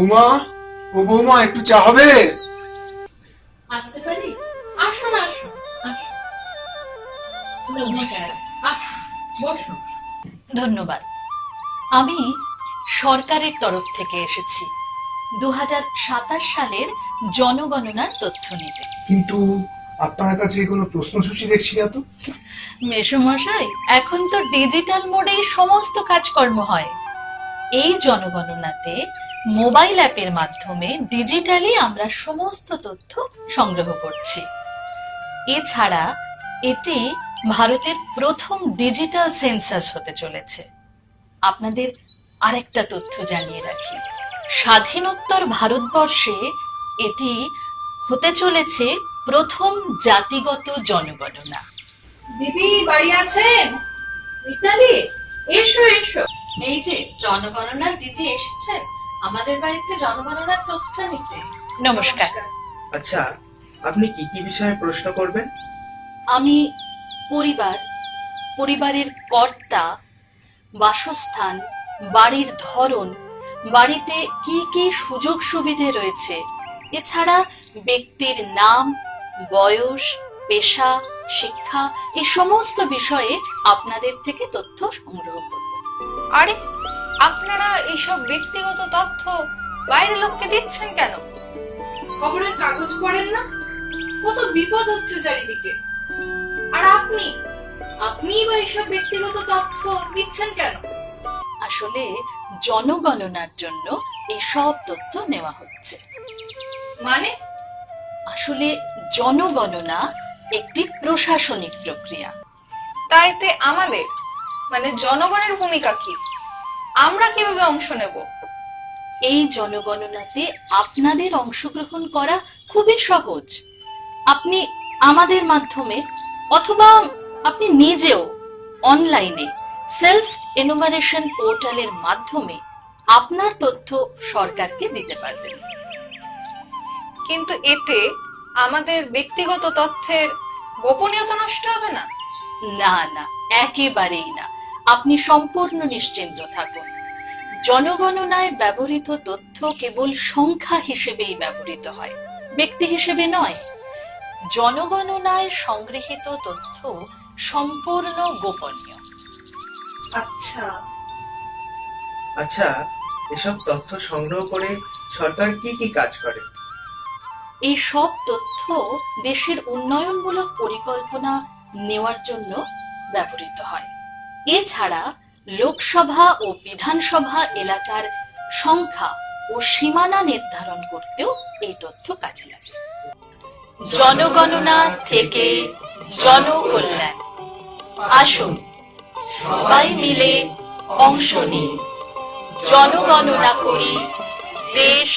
বৌমা, ও বৌমা, একটু চা হবে? আসতে পারি? আসুন আসুন আসুন। নমস্কার, আসুন বসুন। ধন্যবাদ। আমি সরকারের তরফ থেকে এসেছি 2027 সালের জনগণনার তথ্য নিতে। কিন্তু আপনার কাছে কোনো প্রশ্নসূচি দেখছি না তো। মেসমশাই, এখন তো ডিজিটাল মোডেই সমস্ত কাজকর্ম হয়। এই জনগণনাতে মোবাইল অ্যাপের মাধ্যমে ডিজিটালি আমরা সমস্ত তথ্য সংগ্রহ করছি। এছাড়া এটি ভারতের প্রথম ডিজিটাল সেন্সাস হতে চলেছে। আপনাদের আরেকটা তথ্য জানিয়ে রাখি, স্বাধীনোত্তর ভারতবর্ষে এটি হতে চলেছে প্রথম জাতিগত জনগণনা। দিদি বাড়ি আছেন? মিতালি, এসো এসো। এই যে জনগণনার দিদি এসেছেন আমাদের বাড়িতে জনগণনার তথ্য নিতে। নমস্কার। আচ্ছা, আপনি কি কি বিষয়ে প্রশ্ন করবেন? আমি পরিবারের কর্তা, বাসস্থান, বাড়ির ধরন, বাড়িতে কি কি সুযোগ সুবিধে রয়েছে, এছাড়া ব্যক্তির নাম, বয়স, পেশা, শিক্ষা, এই সমস্ত বিষয়ে আপনাদের থেকে তথ্য সংগ্রহ করব। আরে, আপনারা এইসব ব্যক্তিগত তথ্য বাইরের লোককে দিচ্ছেন কেন? খবরের কাগজ পড়েন না? কত বিপদ হচ্ছে চারিদিকে। আর আপনি বা এইসব ব্যক্তিগত তথ্য দিচ্ছেন কেন? আসলে জনগণনার জন্য এই সব তথ্য নেওয়া হচ্ছে। মানে? আসলে জনগণনা একটি প্রশাসনিক প্রক্রিয়া। তাইতে আমাদের মানে জনগণের ভূমিকা কি? আমরা কিভাবে অংশ নেব? এই জনগণনাতে আপনাদের অংশগ্রহণ করা খুবই সহজ। আপনি আমাদের মাধ্যমে অথবা আপনি নিজেও অনলাইনে সেলফ এনুমারেশন পোর্টালের মাধ্যমে আপনার তথ্য সরকারকে দিতে পারবেন। কিন্তু এতে আমাদের ব্যক্তিগত তথ্যের গোপনীয়তা নষ্ট হবে না? না না, একেবারেই না। আপনি সম্পূর্ণ নিশ্চিন্ত থাকুন। জনগণনায় ব্যবহৃত তথ্য কেবল সংখ্যা হিসেবেই ব্যবহৃত হয়, ব্যক্তি হিসেবে নয়। জনগণনায় সংগৃহীত তথ্য সম্পূর্ণ গোপনীয়। আচ্ছা, আচ্ছা, এসব তথ্য সংগ্রহ করে সরকার কি কি কাজ করে? এই সব তথ্য দেশের উন্নয়নমূলক পরিকল্পনা নেওয়ার জন্য ব্যবহৃত হয়। এছাড়া লোকসভা ও বিধানসভা এলাকার সংখ্যা ও সীমানা নির্ধারণ করতেও এই তথ্য কাজে লাগে। জনগণনা থেকে জনকল্যাণ, আসুন সবাই মিলে অংশ নিই, জনগণনা করি, দেশ